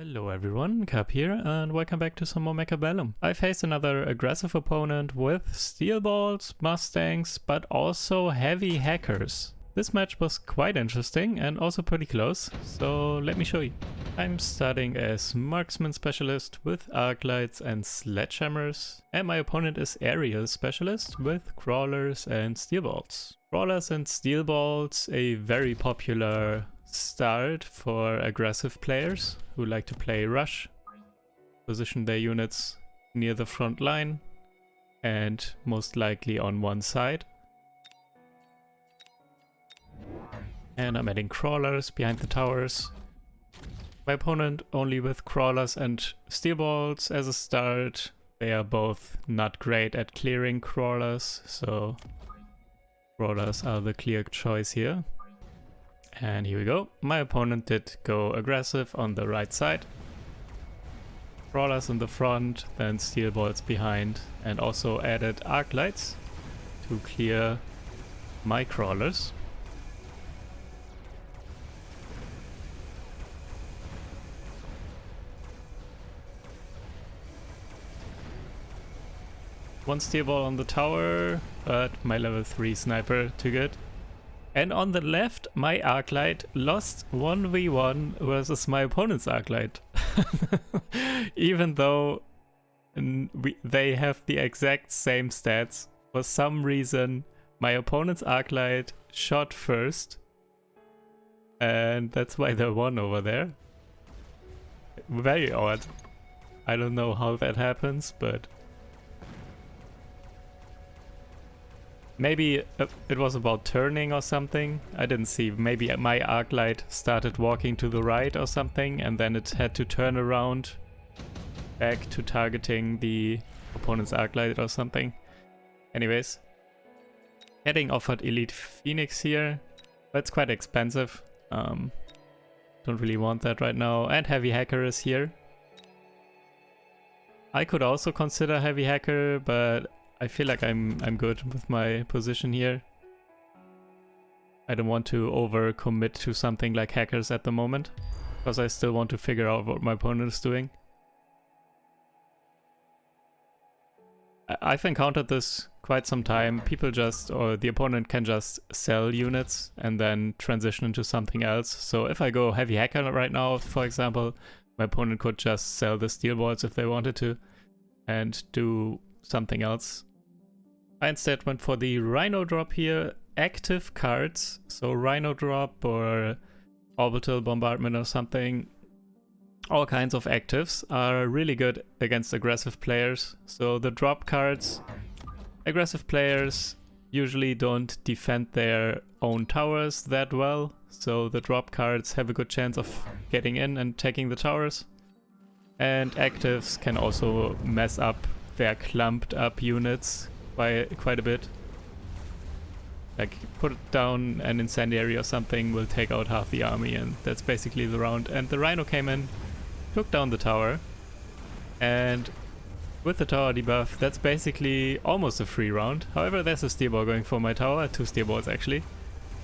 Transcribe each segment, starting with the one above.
Hello everyone, Cap here, and welcome back to some more Mechabellum. I faced another aggressive opponent with steel balls, Mustangs, but also heavy hackers. This match was quite interesting and also pretty close, so let me show you. I'm starting as marksman specialist with arc lights and sledgehammers, and my opponent is aerial specialist with crawlers and steel balls. Crawlers and steel balls, a very popular start for aggressive players who like to play rush, position their units near the front line and most likely on one side. And I'm adding crawlers behind the towers. My opponent only with crawlers and steel balls as a start. They are both not great at clearing crawlers, so crawlers are the clear choice here. And here we go. My opponent did go aggressive on the right side. Crawlers in the front, then steel balls behind, and also added arc lights to clear my crawlers. One steel ball on the tower, but my level 3 sniper too good. And on the left, my Arclight lost 1v1 versus my opponent's Arclight. Even though they have the exact same stats, for some reason my opponent's Arclight shot first. And that's why they won over there. Very odd. I don't know how that happens, but maybe it was about turning or something. I didn't see. Maybe my Arclight started walking to the right or something, and then it had to turn around back to targeting the opponent's Arclight or something. Anyways, getting offered Elite Phoenix here. That's quite expensive. Don't really want that right now. And Heavy Hacker is here. I could also consider Heavy Hacker, but I feel like I'm good with my position here. I don't want to overcommit to something like hackers at the moment, because I still want to figure out what my opponent is doing. I've encountered this quite some time. People just, or the opponent can just sell units and then transition into something else. So if I go heavy hacker right now, for example, my opponent could just sell the steel balls if they wanted to and do something else. I instead went for the Rhino drop here, active cards, so Rhino drop or Orbital Bombardment or something. All kinds of actives are really good against aggressive players. So the drop cards, aggressive players usually don't defend their own towers that well, so the drop cards have a good chance of getting in and taking the towers. And actives can also mess up their clumped up units quite a bit. Like, put down an incendiary or something, will take out half the army, and that's basically the round. And the Rhino came in, took down the tower, and with the tower debuff, that's basically almost a free round. However, there's a steel ball going for my tower, 2 steel balls actually.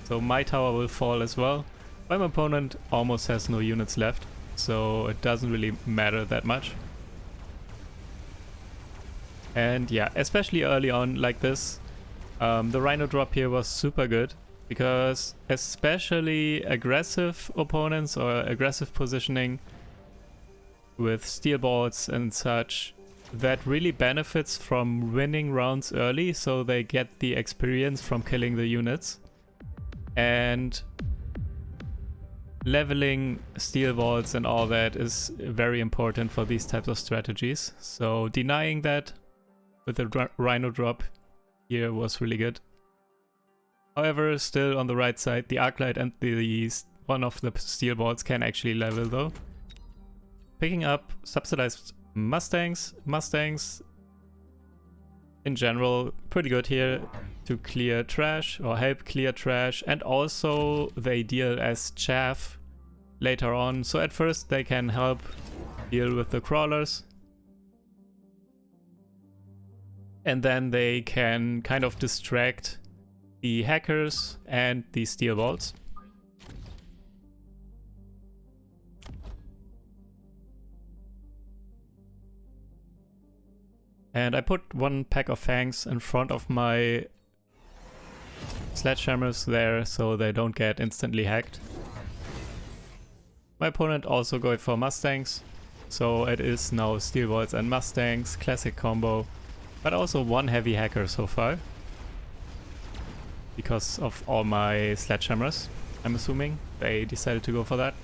So my tower will fall as well. My opponent almost has no units left, so it doesn't really matter that much. And yeah, especially early on like this, the Rhino drop here was super good, because especially aggressive opponents or aggressive positioning with steel balls and such, that really benefits from winning rounds early, so they get the experience from killing the units. And leveling steel balls and all that is very important for these types of strategies. So denying that with the Rhino drop here was really good. However, still on the right side, the Arclight and one of the steel balls can actually level though. Picking up subsidized Mustangs. Mustangs in general pretty good here to clear trash or help clear trash, and also they deal as chaff later on. So at first they can help deal with the crawlers, and then they can kind of distract the hackers and the steel balls. And I put one pack of fangs in front of my sledgehammers there so they don't get instantly hacked. My opponent also going for Mustangs, so it is now Steel Bolts and Mustangs, classic combo, but also one heavy hacker so far. Because of all my sledgehammers, I'm assuming they decided to go for that.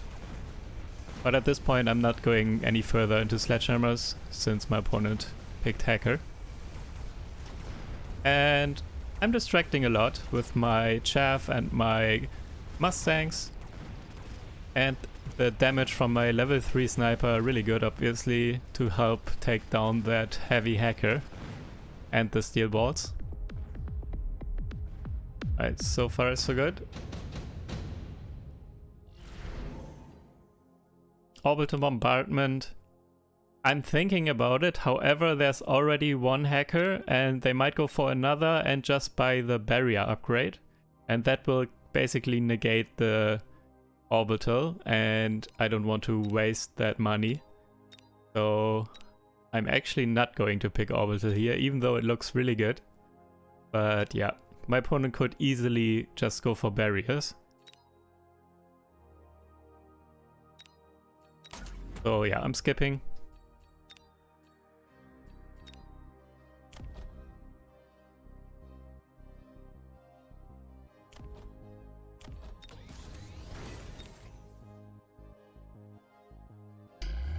But at this point I'm not going any further into sledgehammers since my opponent picked hacker. And I'm distracting a lot with my chaff and my Mustangs. And the damage from my level 3 sniper really good, obviously, to help take down that heavy hacker and the steel bolts. Alright, so far so good. Orbital bombardment. I'm thinking about it, however there's already one hacker and they might go for another and just buy the barrier upgrade. And that will basically negate the orbital and I don't want to waste that money. So I'm actually not going to pick orbital here, even though it looks really good. But yeah. My opponent could easily just go for barriers. So yeah, I'm skipping.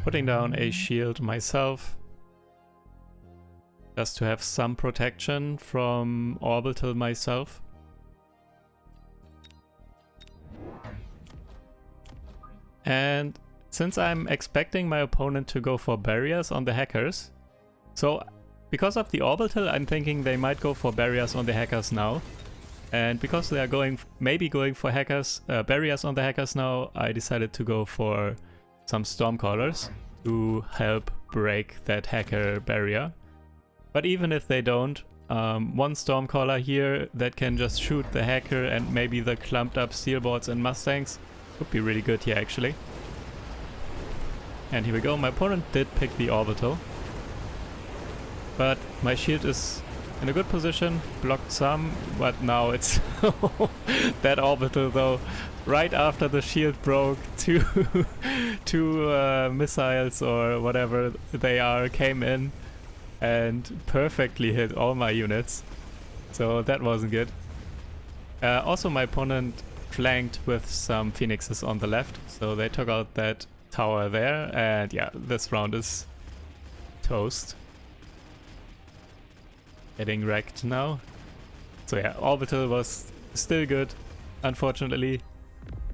Putting down a shield myself. Just to have some protection from orbital myself. And since I'm expecting my opponent to go for barriers on the hackers, so because of the orbital I'm thinking they might go for barriers on the hackers now. And because they are maybe going for barriers on the hackers now, I decided to go for some stormcallers to help break that hacker barrier. But even if they don't, one Stormcaller here that can just shoot the hacker and maybe the clumped up steel bolts and Mustangs would be really good here actually. And here we go, my opponent did pick the orbital. But my shield is in a good position, blocked some, but now it's that orbital though. Right after the shield broke, two missiles or whatever they are came in. And perfectly hit all my units, so that wasn't good. Also my opponent flanked with some phoenixes on the left, so they took out that tower there, and yeah, this round is toast. Getting wrecked now. So yeah, orbital was still good, unfortunately,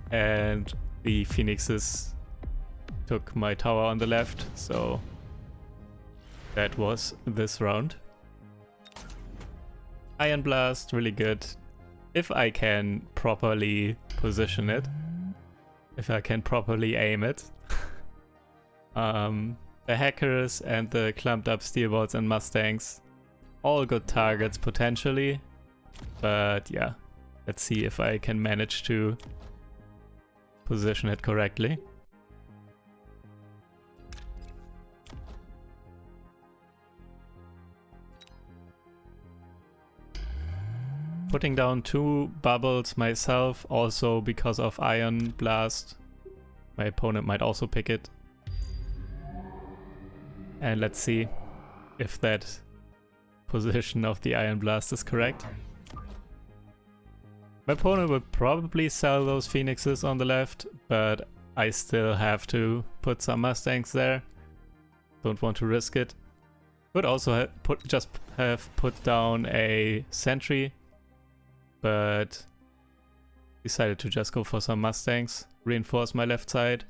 and the phoenixes took my tower on the left, so that was this round. Iron Blast, really good. If I can properly position it. If I can properly aim it. The hackers and the clumped up steel bolts and Mustangs. All good targets potentially. But yeah, let's see if I can manage to position it correctly. Putting down 2 bubbles myself, also because of Iron Blast. My opponent might also pick it. And let's see if that position of the Iron Blast is correct. My opponent would probably sell those Phoenixes on the left, but I still have to put some Mustangs there. Don't want to risk it. Could also have put down a sentry, but decided to just go for some Mustangs, reinforce my left side.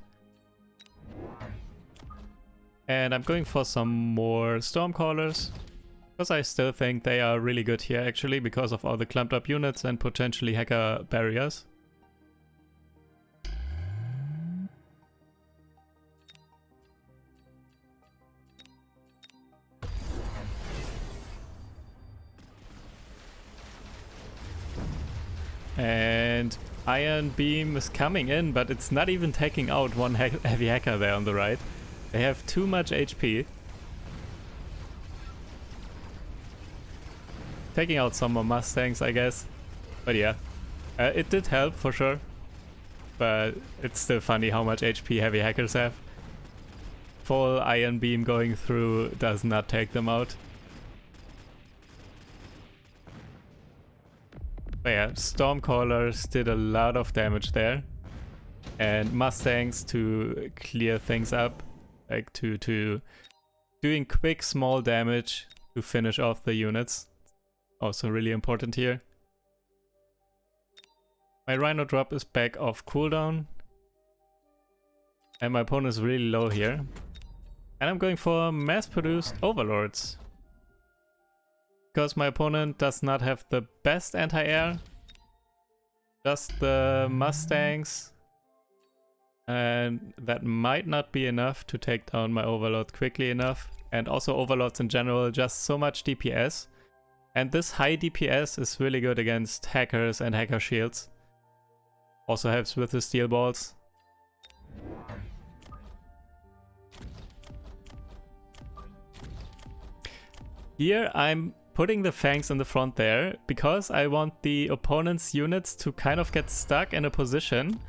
And I'm going for some more Stormcallers, because I still think they are really good here actually, because of all the clumped up units and potentially hacker barriers. And Iron Beam is coming in, but it's not even taking out one heavy hacker there on the right. They have too much HP. taking out some more Mustangs, I guess. But yeah, it did help for sure. But it's still funny how much HP heavy hackers have. Full iron beam going through does not take them out. But yeah, Stormcallers did a lot of damage there. And Mustangs to clear things up, like to doing quick small damage to finish off the units. Also really important here. My Rhino drop is back off cooldown. And my opponent is really low here. And I'm going for mass-produced Overlords. Because my opponent does not have the best anti-air. Just the Mustangs. And that might not be enough to take down my Overlord quickly enough. And also Overlords in general, just so much DPS. And this high DPS is really good against hackers and hacker shields. Also helps with the steel balls. Here I'm putting the Fangs in the front there because I want the opponent's units to kind of get stuck in a position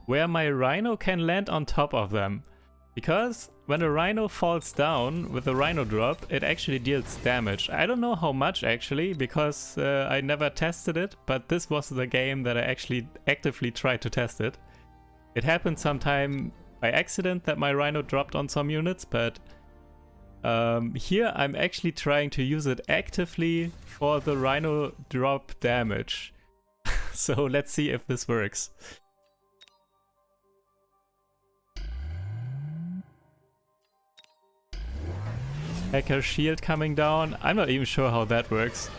where my Rhino can land on top of them. Because when a Rhino falls down with a Rhino drop, it actually deals damage. I don't know how much actually, because I never tested it, but this was the game that I actually actively tried to test it. It happened sometime by accident that my Rhino dropped on some units, but here I'm actually trying to use it actively for the Rhino drop damage. So let's see if this works. Hacker shield coming down. I'm not even sure how that works.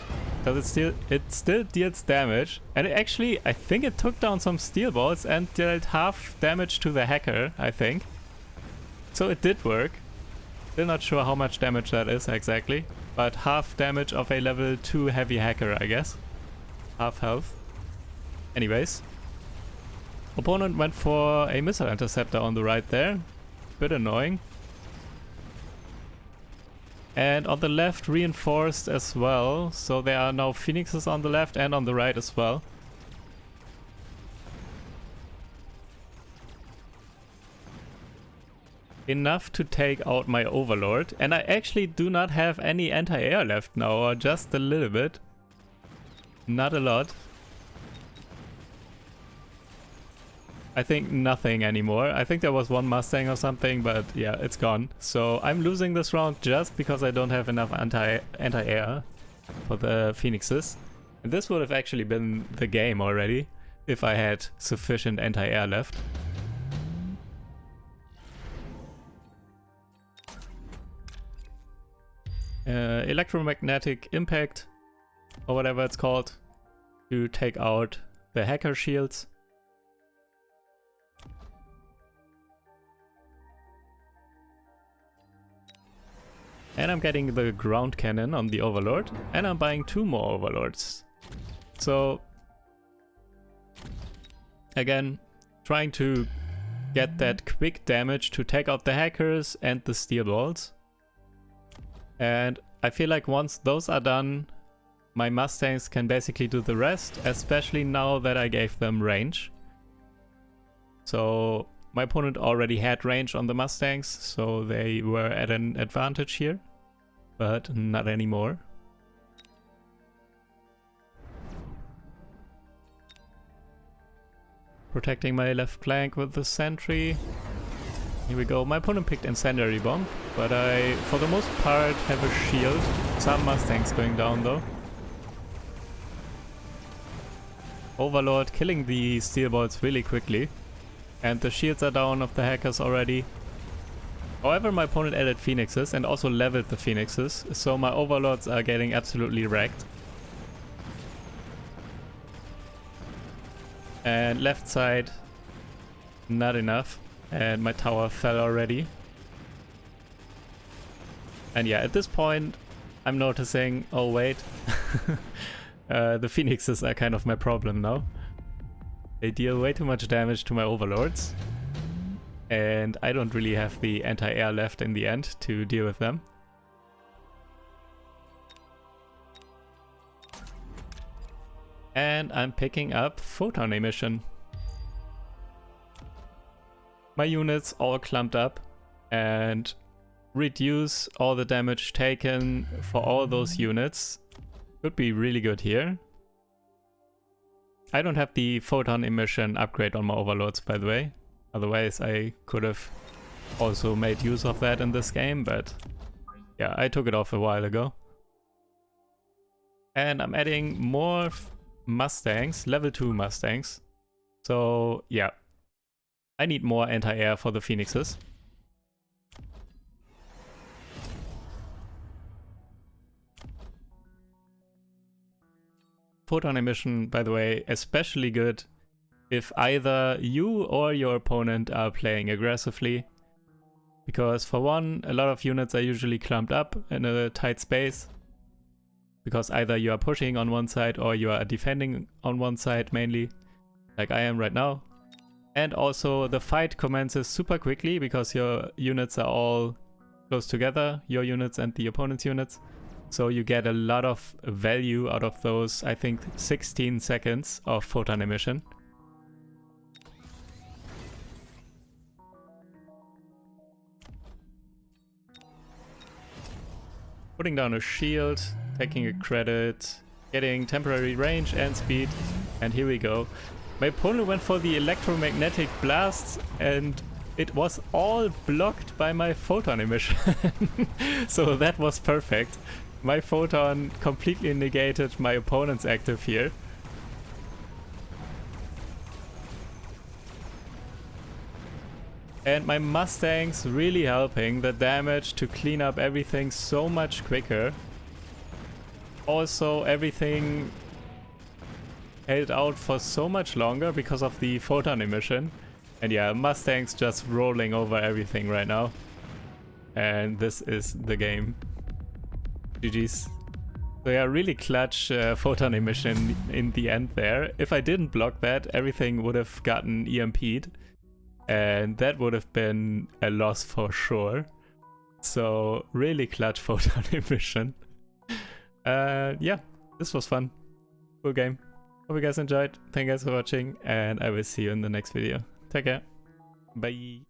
Does it still deals damage. And it actually, I think it took down some steel balls and dealt half damage to the hacker, I think. So it did work. Still not sure how much damage that is exactly. But half damage of a level 2 heavy hacker, I guess. Half health. Anyways. Opponent went for a missile interceptor on the right there. Bit annoying. And on the left reinforced as well, so there are now Phoenixes on the left and on the right as well. Enough to take out my Overlord, and I actually do not have any anti-air left now, or just a little bit. Not a lot. I think nothing anymore. I think there was one Mustang or something, but yeah, it's gone. So I'm losing this round just because I don't have enough anti-air for the Phoenixes. And this would have actually been the game already if I had sufficient anti-air left. Electromagnetic impact, or whatever it's called, to take out the hacker shields. And I'm getting the ground cannon on the Overlord, and I'm buying 2 more Overlords. So, again, trying to get that quick damage to take out the hackers and the steel balls. And I feel like once those are done, my Mustangs can basically do the rest, especially now that I gave them range. So my opponent already had range on the Mustangs, so they were at an advantage here, but not anymore. Protecting my left flank with the sentry. Here we go. My opponent picked Incendiary Bomb, but I, for the most part, have a shield. Some Mustangs going down though. Overlord killing the steel balls really quickly. And the shields are down of the hackers already. However, my opponent added Phoenixes and also leveled the Phoenixes, so my Overlords are getting absolutely wrecked. And left side, not enough. And my tower fell already. And yeah, at this point, I'm noticing, oh wait, the Phoenixes are kind of my problem now. They deal way too much damage to my Overlords. And I don't really have the anti-air left in the end to deal with them. And I'm picking up photon emission. My units all clumped up and reduce all the damage taken for all those units. Could be really good here. I don't have the photon emission upgrade on my overlords, by the way. Otherwise I could have also made use of that in this game, but yeah, I took it off a while ago. And I'm adding more Mustangs, level 2 Mustangs. So yeah, I need more anti-air for the Phoenixes. Photon emission, by the way, especially good if either you or your opponent are playing aggressively. Because for one, a lot of units are usually clumped up in a tight space. Because either you are pushing on one side or you are defending on one side mainly, like I am right now. And also the fight commences super quickly because your units are all close together, your units and the opponent's units. So you get a lot of value out of those, I think, 16 seconds of photon emission. Putting down a shield, taking a credit, getting temporary range and speed, and here we go. My opponent went for the electromagnetic blast and it was all blocked by my photon emission. So that was perfect. My photon completely negated my opponent's active here. And my Mustangs really helping the damage to clean up everything so much quicker. Also, everything held out for so much longer because of the photon emission. And yeah, Mustangs just rolling over everything right now. And this is the game. GG's. So yeah, really clutch photon emission in the end there. If I didn't block that, everything would have gotten EMP'd. And that would have been a loss for sure. So really clutch photon emission. Yeah, this was fun. Cool game. Hope you guys enjoyed. Thank you guys for watching, and I will see you in the next video. Take care. Bye.